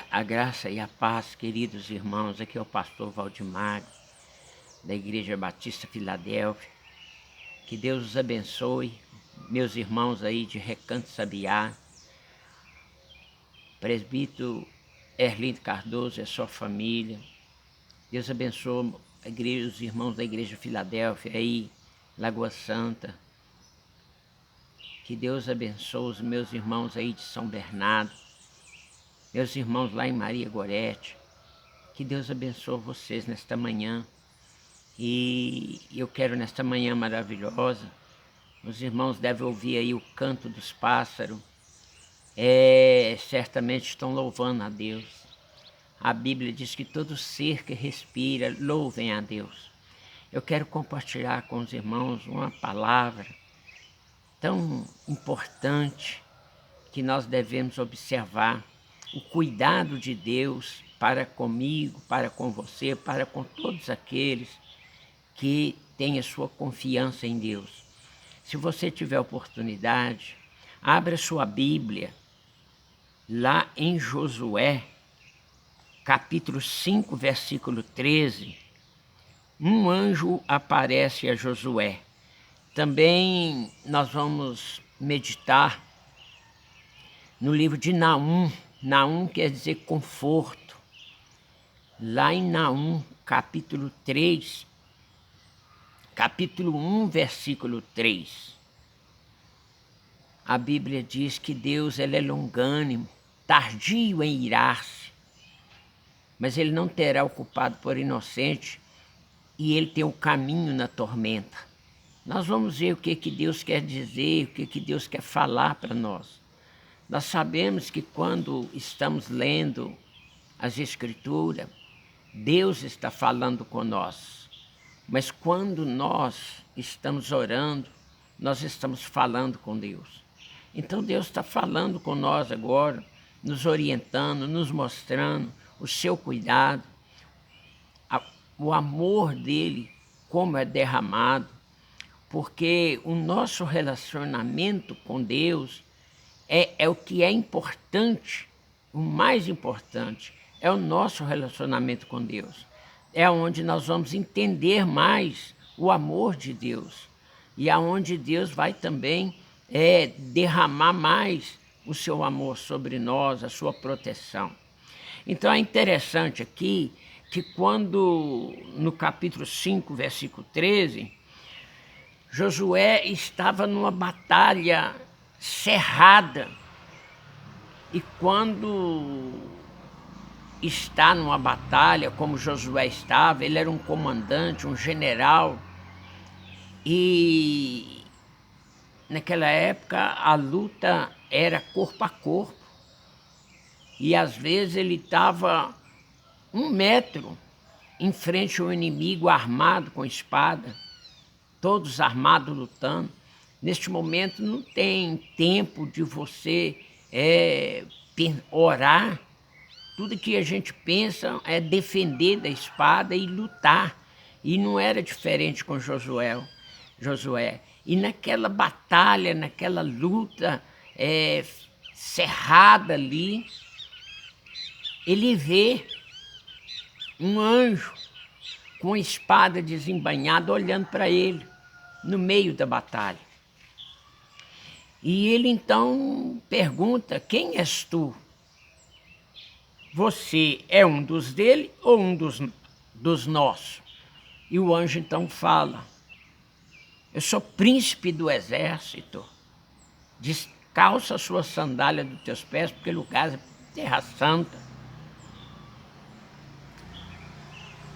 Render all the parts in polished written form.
A graça e a paz, queridos irmãos. Aqui é o pastor Valdemar, da Igreja Batista Filadélfia. Que Deus os abençoe, meus irmãos aí de Recanto Sabiá, presbítero Erlindo Cardoso e a sua família. Deus abençoe os irmãos da Igreja Filadélfia aí, Lagoa Santa. Que Deus abençoe os meus irmãos aí de São Bernardo, meus irmãos lá em Maria Gorete. Que Deus abençoe vocês nesta manhã. E eu quero nesta manhã maravilhosa, os irmãos devem ouvir aí o canto dos pássaros. Certamente estão louvando a Deus. A Bíblia diz que todo ser que respira, louvem a Deus. Eu quero compartilhar com os irmãos uma palavra tão importante que nós devemos observar. O cuidado de Deus para comigo, para com você, para com todos aqueles que têm a sua confiança em Deus. Se você tiver oportunidade, abra sua Bíblia lá em Josué, capítulo 5, versículo 13. Um anjo aparece a Josué. Também nós vamos meditar no livro de Naum. Naum quer dizer conforto. Lá em Naum, capítulo 3, capítulo 1, versículo 3. A Bíblia diz que Deus ele é longânimo, tardio em irar-se, mas ele não terá o culpado por inocente, e ele tem o caminho na tormenta. Nós vamos ver o que Deus quer dizer, o que Deus quer falar para nós. Nós sabemos que quando estamos lendo as Escrituras, Deus está falando com nós. Mas quando nós estamos orando, nós estamos falando com Deus. Então Deus está falando com nós agora, nos orientando, nos mostrando o seu cuidado, o amor dele, como é derramado, porque o nosso relacionamento com Deus é o que é importante, o mais importante é o nosso relacionamento com Deus. É onde nós vamos entender mais o amor de Deus e aonde Deus vai também derramar mais o seu amor sobre nós, a sua proteção. Então é interessante aqui que quando no capítulo 5, versículo 13, Josué estava numa batalha cerrada. E quando está numa batalha, como Josué estava, ele era um comandante, um general, e naquela época a luta era corpo a corpo, e às vezes ele estava 1 metro em frente ao inimigo armado com espada, todos armados lutando. Neste momento não tem tempo de você orar. Tudo que a gente pensa é defender da espada e lutar. E não era diferente com Josué. E naquela batalha, naquela luta cerrada ali, ele vê um anjo com a espada desembainhada olhando para ele no meio da batalha. E ele então pergunta: quem és tu? Você é um dos dele ou um dos nossos? E o anjo então fala: eu sou príncipe do exército, descalça a sua sandália dos teus pés, porque o lugar é terra santa.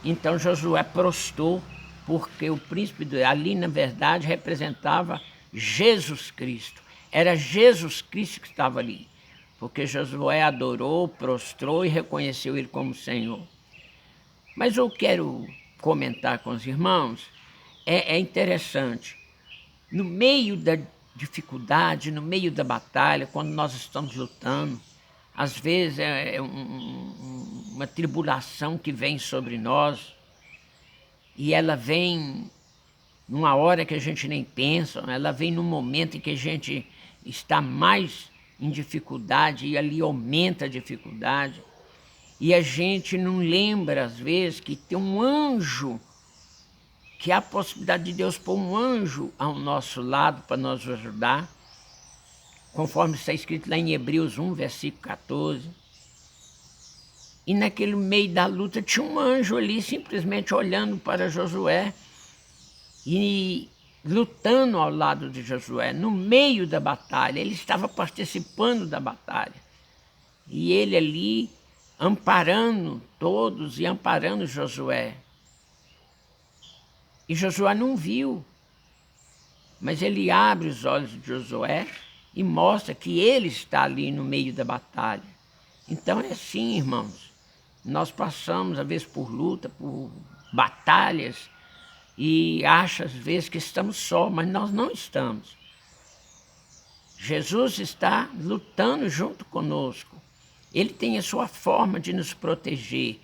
Então Josué prostrou, porque o príncipe ali na verdade representava Jesus Cristo. Era Jesus Cristo que estava ali, porque Josué adorou, prostrou e reconheceu ele como Senhor. Mas eu quero comentar com os irmãos, é interessante, no meio da dificuldade, no meio da batalha, quando nós estamos lutando, às vezes uma tribulação que vem sobre nós, e ela vem numa hora que a gente nem pensa, ela vem num momento em que a gente está mais em dificuldade e ali aumenta a dificuldade. E a gente não lembra, às vezes, que tem um anjo, que há a possibilidade de Deus pôr um anjo ao nosso lado para nos ajudar, conforme está escrito lá em Hebreus 1, versículo 14. E naquele meio da luta tinha um anjo ali simplesmente olhando para Josué e lutando ao lado de Josué, no meio da batalha. Ele estava participando da batalha. E ele ali amparando todos e amparando Josué. E Josué não viu, mas ele abre os olhos de Josué e mostra que ele está ali no meio da batalha. Então é assim, irmãos. Nós passamos, às vezes, por luta, por batalhas, e acha, às vezes, que estamos só, mas nós não estamos. Jesus está lutando junto conosco. Ele tem a sua forma de nos proteger,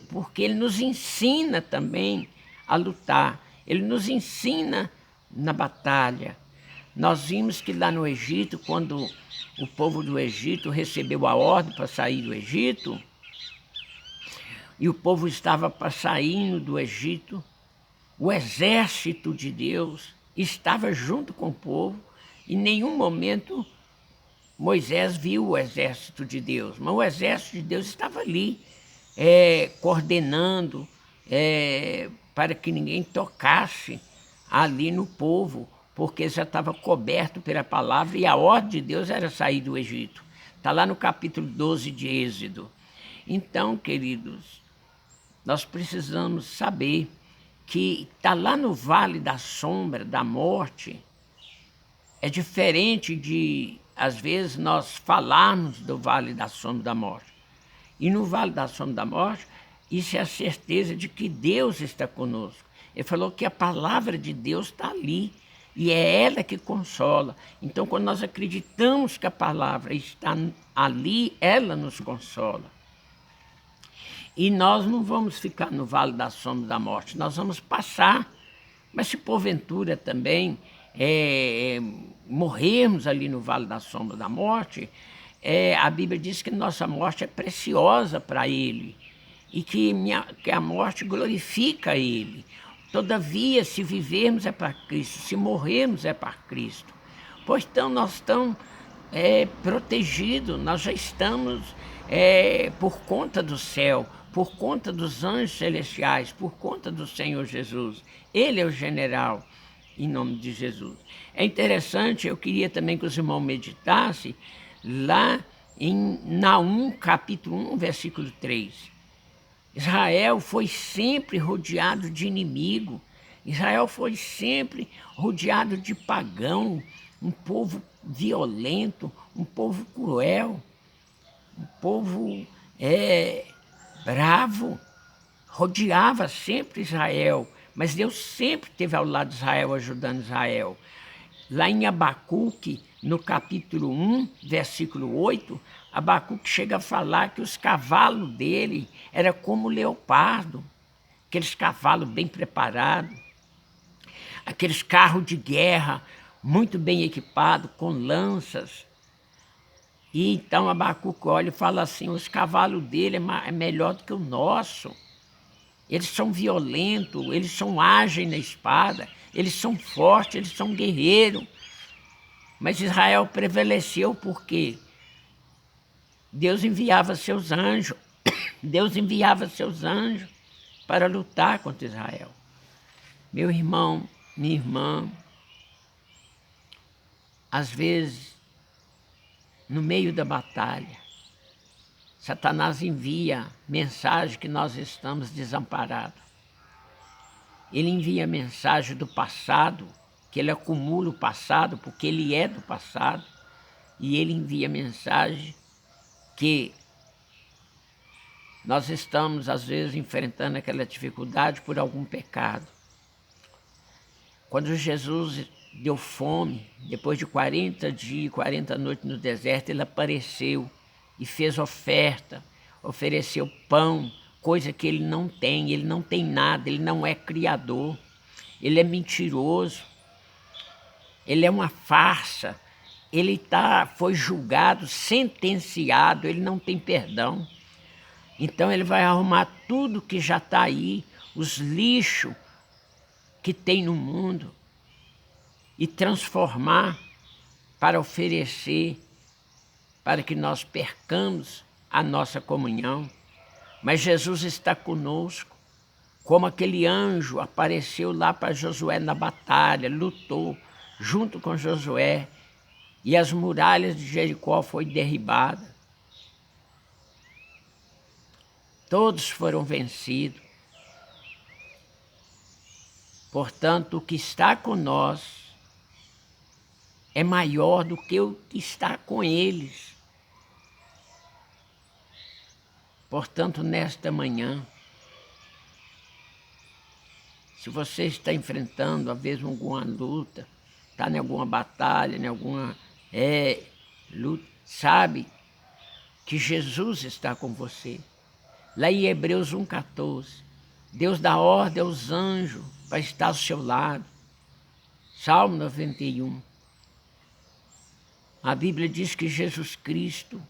porque ele nos ensina também a lutar. Ele nos ensina na batalha. Nós vimos que lá no Egito, quando o povo do Egito recebeu a ordem para sair do Egito, e o povo estava saindo do Egito, o exército de Deus estava junto com o povo. Em nenhum momento Moisés viu o exército de Deus, mas o exército de Deus estava ali, coordenando para que ninguém tocasse ali no povo, porque já estava coberto pela palavra e a ordem de Deus era sair do Egito. Está lá no capítulo 12 de Êxodo. Então, queridos, nós precisamos saber que está lá no vale da sombra, da morte, é diferente de, às vezes, nós falarmos do vale da sombra da morte. E no vale da sombra da morte, isso é a certeza de que Deus está conosco. Ele falou que a palavra de Deus está ali, e é ela que consola. Então, quando nós acreditamos que a palavra está ali, ela nos consola. E nós não vamos ficar no vale da sombra da morte, nós vamos passar. Mas se porventura também morrermos ali no vale da sombra da morte, a Bíblia diz que nossa morte é preciosa para Ele e que a morte glorifica Ele. Todavia, se vivermos é para Cristo, se morrermos é para Cristo. Pois então nós estamos protegidos, nós já estamos por conta do céu, por conta dos anjos celestiais, por conta do Senhor Jesus. Ele é o general, em nome de Jesus. É interessante, eu queria também que os irmãos meditassem lá em Naum, capítulo 1, versículo 3. Israel foi sempre rodeado de inimigo, Israel foi sempre rodeado de pagão, um povo violento, um povo cruel, um povo bravo, rodeava sempre Israel, mas Deus sempre esteve ao lado de Israel, ajudando Israel. Lá em Abacuque, no capítulo 1, versículo 8, Abacuque chega a falar que os cavalos dele eram como leopardo, aqueles cavalos bem preparados, aqueles carros de guerra muito bem equipados, com lanças. E então Abacuque olha e fala assim, os cavalos dele é melhor do que o nosso. Eles são violentos, eles são ágeis na espada, eles são fortes, eles são guerreiros. Mas Israel prevaleceu porque Deus enviava seus anjos, Deus enviava seus anjos para lutar contra Israel. Meu irmão, minha irmã, às vezes, no meio da batalha, Satanás envia mensagem que nós estamos desamparados. Ele envia mensagem do passado, que ele acumula o passado, porque ele é do passado, e ele envia mensagem que nós estamos, às vezes, enfrentando aquela dificuldade por algum pecado. Quando Jesus deu fome, depois de 40 dias e 40 noites no deserto, ele apareceu e fez oferta, ofereceu pão, coisa que ele não tem nada, ele não é criador, ele é mentiroso, ele é uma farsa, foi julgado, sentenciado, ele não tem perdão. Então ele vai arrumar tudo que já está aí, os lixos que tem no mundo, e transformar para oferecer, para que nós percamos a nossa comunhão. Mas Jesus está conosco, como aquele anjo apareceu lá para Josué na batalha, lutou junto com Josué, e as muralhas de Jericó foram derribadas. Todos foram vencidos. Portanto, o que está com nós é maior do que o que está com eles. Portanto, nesta manhã, se você está enfrentando, às vezes, alguma luta, está em alguma batalha, em alguma luta, sabe que Jesus está com você. Lá em Hebreus 1,14, Deus dá ordem aos anjos para estar ao seu lado. Salmo 91. A Bíblia diz que Jesus Cristo,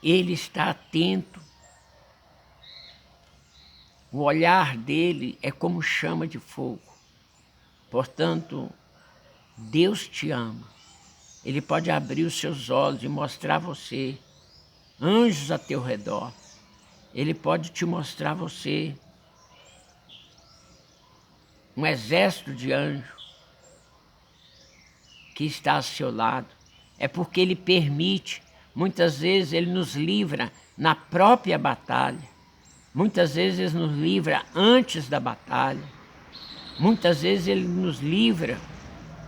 Ele está atento. O olhar dele é como chama de fogo. Portanto, Deus te ama. Ele pode abrir os seus olhos e mostrar a você anjos a teu redor. Ele pode te mostrar a você um exército de anjos que está ao seu lado. É porque Ele permite. Muitas vezes Ele nos livra na própria batalha. Muitas vezes Ele nos livra antes da batalha. Muitas vezes Ele nos livra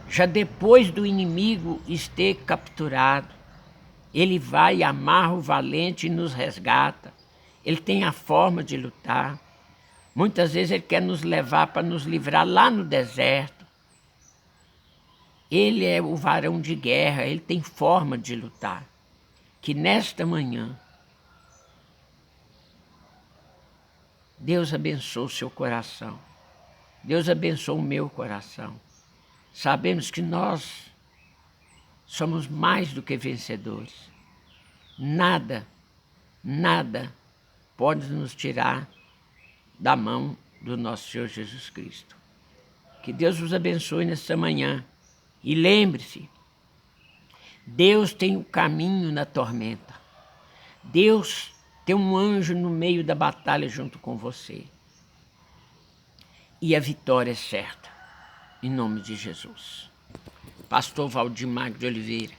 já depois do inimigo ter capturado. Ele vai e amarra o valente e nos resgata. Ele tem a forma de lutar. Muitas vezes Ele quer nos levar para nos livrar lá no deserto. Ele é o varão de guerra, Ele tem forma de lutar. Que nesta manhã, Deus abençoe o seu coração. Deus abençoe o meu coração. Sabemos que nós somos mais do que vencedores. Nada, nada pode nos tirar da mão do nosso Senhor Jesus Cristo. Que Deus vos abençoe nesta manhã. E lembre-se, Deus tem um caminho na tormenta. Deus tem um anjo no meio da batalha junto com você. E a vitória é certa, em nome de Jesus. Pastor Valdimar de Oliveira.